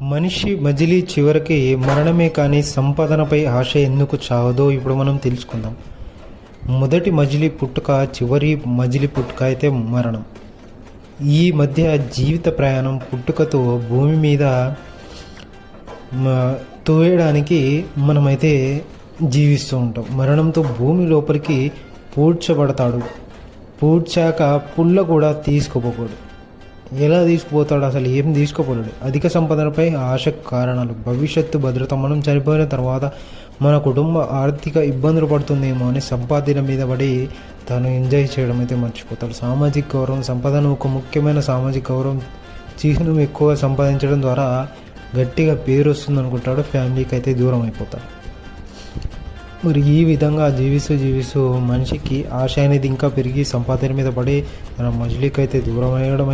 మనిషి మజిలీ చివరికి మరణమే కానీ సంపాదనపై ఆశ ఎందుకు చావదో ఇప్పుడు మనం తెలుసుకుందాం. మొదటి మజిలీ పుట్టుక, చివరి మజిలీ పుట్టుక అయితే మరణం. ఈ మధ్య జీవిత ప్రయాణం పుట్టుకతో భూమి మీద తోయడానికి మనమైతే జీవిస్తూ ఉంటాం. మరణంతో భూమి లోపలికి పూడ్చబడతాడు. పూడ్చాక పుల్ల కూడా తీసుకుపోకూడదు. ఎలా తీసుకుపోతాడు? అసలు ఏం తీసుకుపోలేడు. అధిక సంపాదనపై ఆశ కారణాలు. భవిష్యత్తు భద్రత. మనం చనిపోయిన తర్వాత మన కుటుంబ ఆర్థిక ఇబ్బందులు పడుతుందేమో అని సంపాదన మీద పడి తను ఎంజాయ్ చేయడం అయితే మర్చిపోతాడు. సామాజిక గౌరవం. సంపాదన ఒక ముఖ్యమైన సామాజిక గౌరవం. చిహ్నం ఎక్కువ సంపాదించడం ద్వారా గట్టిగా పేరు వస్తుంది అనుకుంటాడు. ఫ్యామిలీకి అయితే దూరం అయిపోతాడు. మరి ఈ విధంగా జీవిస్తూ మనిషికి ఆశ అనేది ఇంకా పెరిగి సంపాదన మీద పడి తన మజిలీకి అయితే దూరం అయ్యడం